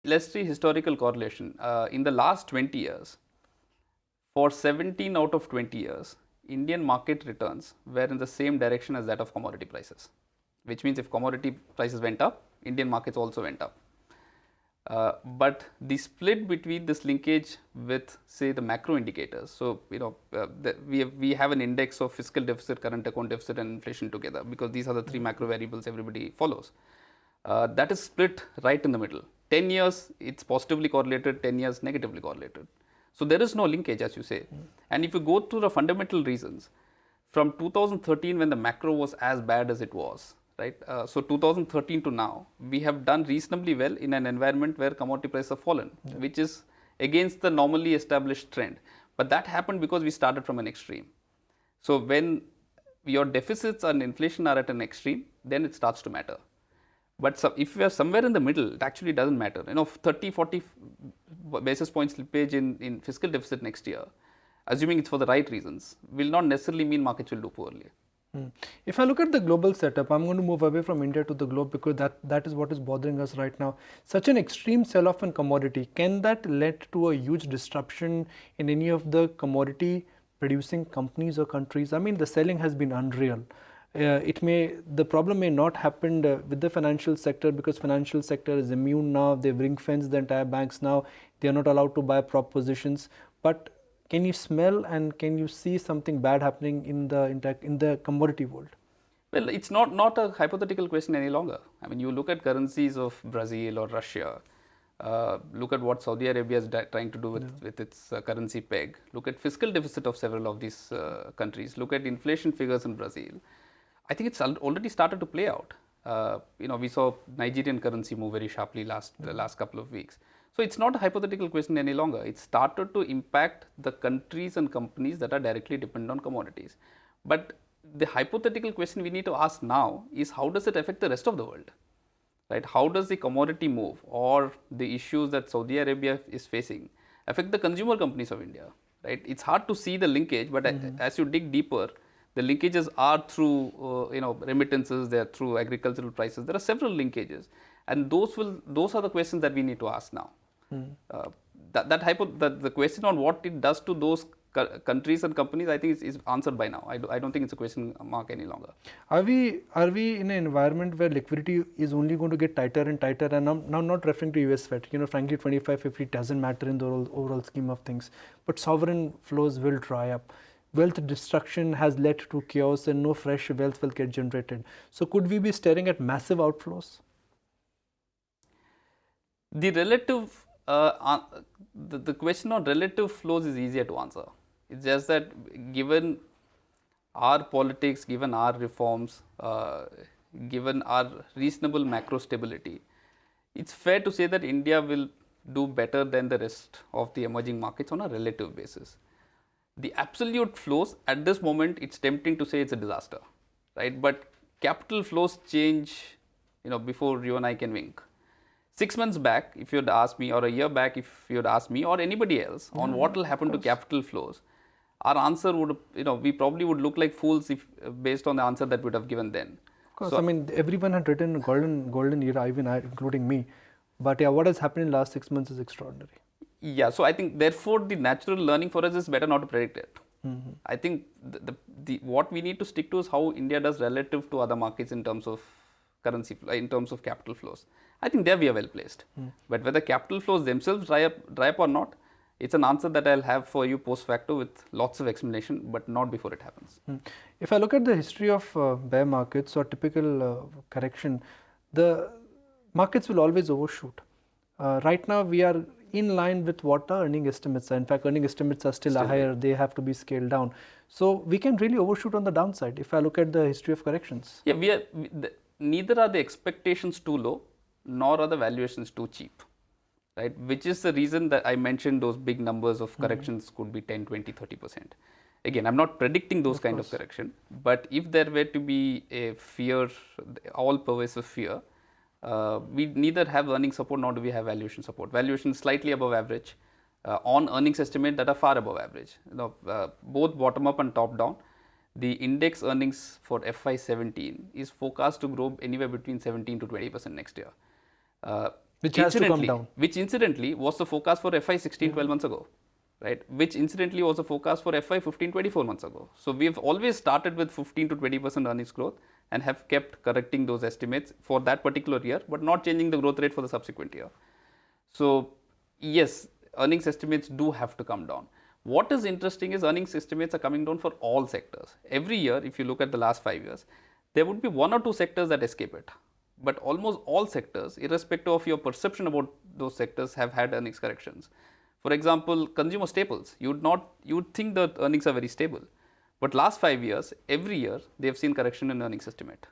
Let's see historical correlation. In the last 20 years, for 17 out of 20 years, Indian market returns were in the same direction as that of commodity prices, which means if commodity prices went up, Indian markets also went up. But the split between this linkage with, say, the macro indicators. So, we have an index of fiscal deficit, current account deficit, and inflation together, because these are the three macro variables everybody follows. That is split right in the middle. 10 years, it's positively correlated, 10 years, negatively correlated. So, there is no linkage, as you say. And if you go through the fundamental reasons, from 2013, when the macro was as bad as it was, right? So 2013 to now, we have done reasonably well in an environment where commodity prices have fallen, which is against the normally established trend. But that happened because we started from an extreme. So when your deficits and inflation are at an extreme, then it starts to matter. But if we are somewhere in the middle, it actually doesn't matter. 30, 40 basis point slippage in fiscal deficit next year, assuming it's for the right reasons, will not necessarily mean markets will do poorly. If I look at the global setup, I'm going to move away from India to the globe, because that is what is bothering us right now. Such an extreme sell-off in commodity, can that lead to a huge disruption in any of the commodity producing companies or countries? I mean, the selling has been unreal. The problem may not happen with the financial sector, because financial sector is immune now. They've ring-fenced the entire banks now. They are not allowed to buy prop positions. But can you smell and can you see something bad happening in the commodity world? Well, it's not a hypothetical question any longer. I mean, you look at currencies of Brazil or Russia, look at what Saudi Arabia is trying to do with its currency peg, look at fiscal deficit of several of these countries, look at inflation figures in Brazil. I think it's already started to play out. We saw Nigerian currency move very sharply the last couple of weeks. So it's not a hypothetical question any longer. It started to impact the countries and companies that are directly dependent on commodities. But the hypothetical question we need to ask now is, how does it affect the rest of the world? Right? How does the commodity move or the issues that Saudi Arabia is facing affect the consumer companies of India? Right? It's hard to see the linkage, but as you dig deeper, the linkages are through remittances, they are through agricultural prices. There are several linkages, and those are the questions that we need to ask now. The question on what it does to those countries and companies, I think is answered by now. I don't think it's a question mark any longer. Are we in an environment where liquidity is only going to get tighter and tighter? And I'm now not referring to US Fed. Frankly, 25-50 doesn't matter in the overall scheme of things. But sovereign flows will dry up. Wealth destruction has led to chaos, and no fresh wealth will get generated. So could we be staring at massive outflows? The relative, the question on relative flows is easier to answer. It's just that given our politics, given our reforms, given our reasonable macro stability, it's fair to say that India will do better than the rest of the emerging markets on a relative basis. The absolute flows, at this moment, it's tempting to say it's a disaster, right? But capital flows change, before you and I can wink. 6 months back, if you had asked me, or a year back, if you had asked me, or anybody else, on what will happen to capital flows, our answer would, we probably would look like fools based on the answer that we would have given then. Of course, so, everyone had written golden era, even including me. But yeah, what has happened in the last 6 months is extraordinary. Yeah, so I think therefore the natural learning for us is better not to predict it. I think what we need to stick to is how India does relative to other markets in terms of currency, in terms of capital flows. I think there we are well placed. But whether capital flows themselves dry up or not, it's an answer that I'll have for you post facto with lots of explanation, but not before it happens. If I look at the history of bear markets or typical correction, the markets will always overshoot. Right now, we are in line with what our earning estimates are. In fact, earning estimates are still higher. They have to be scaled down. So we can really overshoot on the downside if I look at the history of corrections. Yeah, neither are the expectations too low, nor are the valuations too cheap, right? Which is the reason that I mentioned those big numbers of corrections could be 10, 20, 30%. Again, I'm not predicting those kind of correction, but if there were to be a fear, all-pervasive fear, we neither have earning support nor do we have valuation support. Valuation slightly above average, on earnings estimate that are far above average. Both bottom up and top down. The index earnings for FY17 is forecast to grow anywhere between 17 to 20% next year. Which has to come down. Which incidentally was the forecast for FY16 12 months ago, right? Which incidentally was the forecast for FY15 24 months ago. So we have always started with 15 to 20% earnings growth and have kept correcting those estimates for that particular year, but not changing the growth rate for the subsequent year. So yes, earnings estimates do have to come down. What is interesting is earnings estimates are coming down for all sectors. Every year, if you look at the last 5 years, there would be 1 or 2 sectors that escape it. But almost all sectors, irrespective of your perception about those sectors, have had earnings corrections. For example, consumer staples, you would think that earnings are very stable. But last 5 years, every year, they have seen correction in earnings estimate.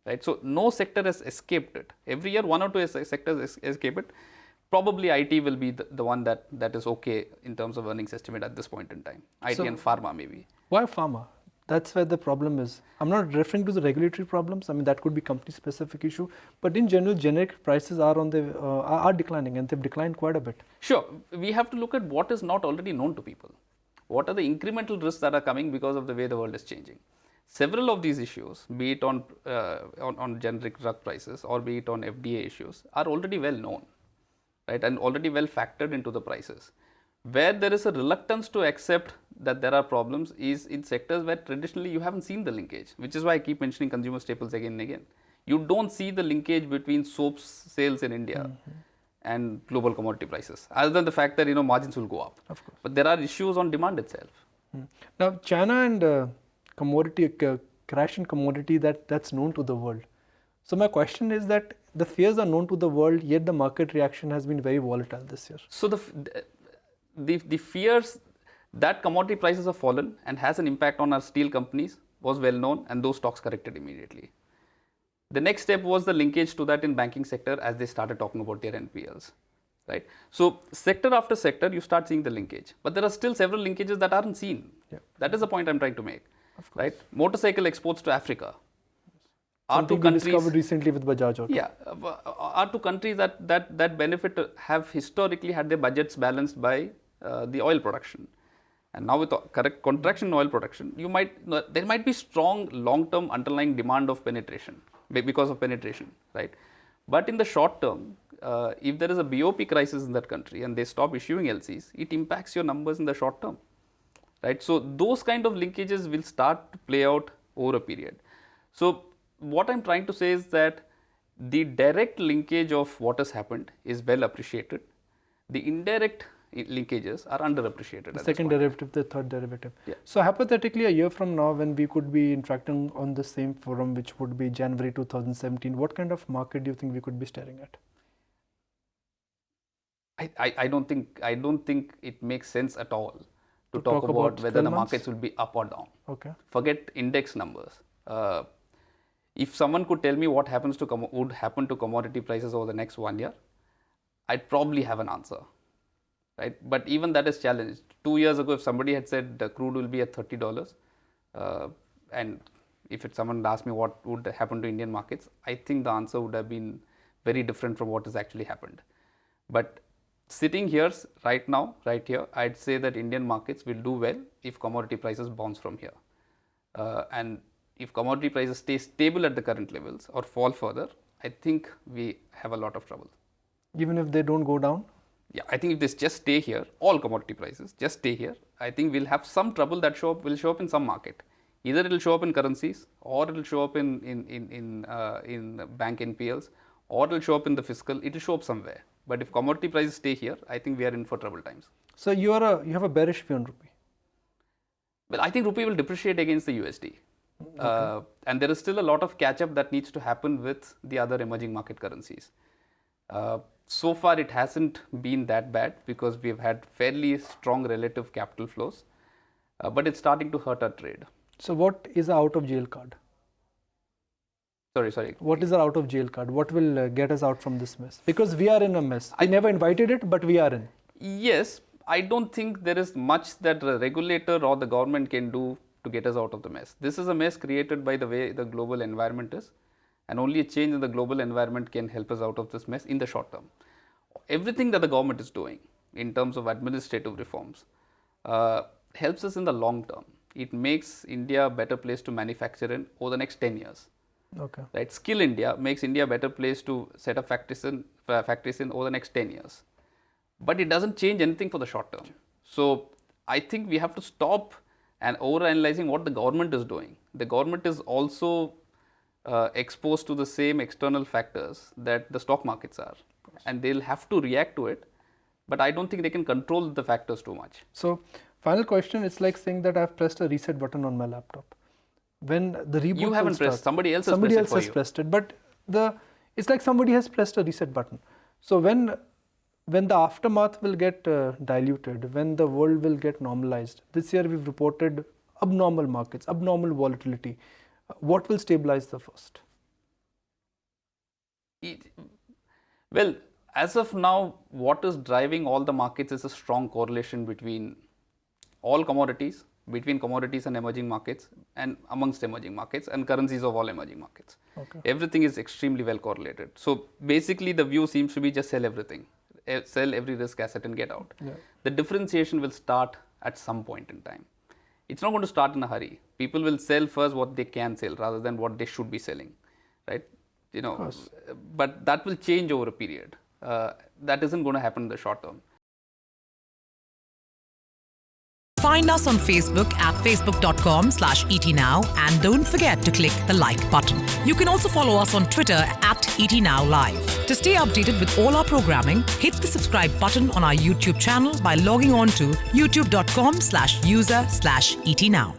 Right? So no sector has escaped it. Every year, 1 or 2 sectors escape it. Probably IT will be the one that is okay in terms of earnings estimate at this point in time. IT and pharma maybe. Why pharma? That's where the problem is. I'm not referring to the regulatory problems. I mean, that could be company specific issue. But in general, generic prices are declining, and they've declined quite a bit. Sure. We have to look at what is not already known to people. What are the incremental risks that are coming because of the way the world is changing? Several of these issues, be it on generic drug prices or be it on FDA issues, are already well known, right, and already well factored into the prices. Where there is a reluctance to accept that there are problems is in sectors where traditionally you haven't seen the linkage, which is why I keep mentioning consumer staples again and again. You don't see the linkage between soaps sales in India and global commodity prices, other than the fact that margins will go up. Of course. But there are issues on demand itself. Now, China and crash in commodity, that's known to the world. So my question is that the fears are known to the world, yet the market reaction has been very volatile this year. So the fears that commodity prices have fallen and has an impact on our steel companies was well known, and those stocks corrected immediately. The next step was the linkage to that in banking sector as they started talking about their NPLs, right? So sector after sector, you start seeing the linkage, but there are still several linkages that aren't seen. Yeah. That is the point I'm trying to make, right? Motorcycle exports to Africa. Something we discovered recently with Bajaj Auto. Yeah, are 2 countries that benefit have historically had their budgets balanced by the oil production, and now with correct contraction in oil production, there might be strong long-term underlying demand of penetration because of penetration, right? But in the short term, if there is a BOP crisis in that country and they stop issuing LCs, it impacts your numbers in the short term, right? So those kind of linkages will start to play out over a period. So what I'm trying to say is that the direct linkage of what has happened is well appreciated. The indirect linkages are underappreciated. The second derivative, the third derivative. Yeah. So hypothetically, a year from now, when we could be interacting on the same forum, which would be January 2017, what kind of market do you think we could be staring at? I don't think it makes sense at all to talk about whether the markets will be up or down. Okay. Forget index numbers. If someone could tell me what would happen to commodity prices over the next 1 year, I'd probably have an answer, right? But even that is challenged. 2 years ago, if somebody had said the crude will be at $30, and if someone had asked me what would happen to Indian markets, I think the answer would have been very different from what has actually happened. But sitting here right now, right here, I'd say that Indian markets will do well if commodity prices bounce from here. And if commodity prices stay stable at the current levels or fall further, I think we have a lot of trouble. Even if they don't go down? Yeah, I think if they just stay here, all commodity prices just stay here, I think we'll have some trouble that will show up in some market. Either it will show up in currencies, or it will show up in bank NPLs, or it will show up in the fiscal. It will show up somewhere. But if commodity prices stay here, I think we are in for trouble times. So you have a bearish view on rupee? Well, I think rupee will depreciate against the USD. Okay. And there is still a lot of catch-up that needs to happen with the other emerging market currencies. So far, it hasn't been that bad because we've had fairly strong relative capital flows, but it's starting to hurt our trade. So what is the out of jail card? Sorry. What is our out of jail card? What will get us out from this mess? Because we are in a mess. I never invited it, but we are in. Yes, I don't think there is much that the regulator or the government can do to get us out of the mess. This is a mess created by the way the global environment is, and only a change in the global environment can help us out of this mess in the short term. Everything that the government is doing in terms of administrative reforms helps us in the long term. It makes India a better place to manufacture in over the next 10 years. Okay. Right? Skill India makes India a better place to set up factories factories in over the next 10 years. But it doesn't change anything for the short term. So I think we have to stop and overanalyzing what the government is doing. The government is also exposed to the same external factors that the stock markets are, and they'll have to react to it. But I don't think they can control the factors too much. So, final question, it's like saying that I've pressed a reset button on my laptop. When the reboot You haven't pressed, somebody else has pressed it for you. Pressed it, but it's like somebody has pressed a reset button. So when the aftermath will get diluted, when the world will get normalized, this year we've reported abnormal markets, abnormal volatility. What will stabilize the first? Well, as of now, what is driving all the markets is a strong correlation between all commodities, between commodities and emerging markets, and amongst emerging markets and currencies of all emerging markets. Okay. Everything is extremely well correlated. So basically the view seems to be just sell everything, sell every risk asset and get out. Yeah. The differentiation will start at some point in time. It's not going to start in a hurry. People will sell first what they can sell rather than what they should be selling, right? But that will change over a period. That isn't going to happen in the short term. Find us on Facebook at facebook.com/etnow and don't forget to click the like button. You can also follow us on Twitter at etnowlive. To stay updated with all our programming, hit the subscribe button on our YouTube channel by logging on to youtube.com/user/etnow.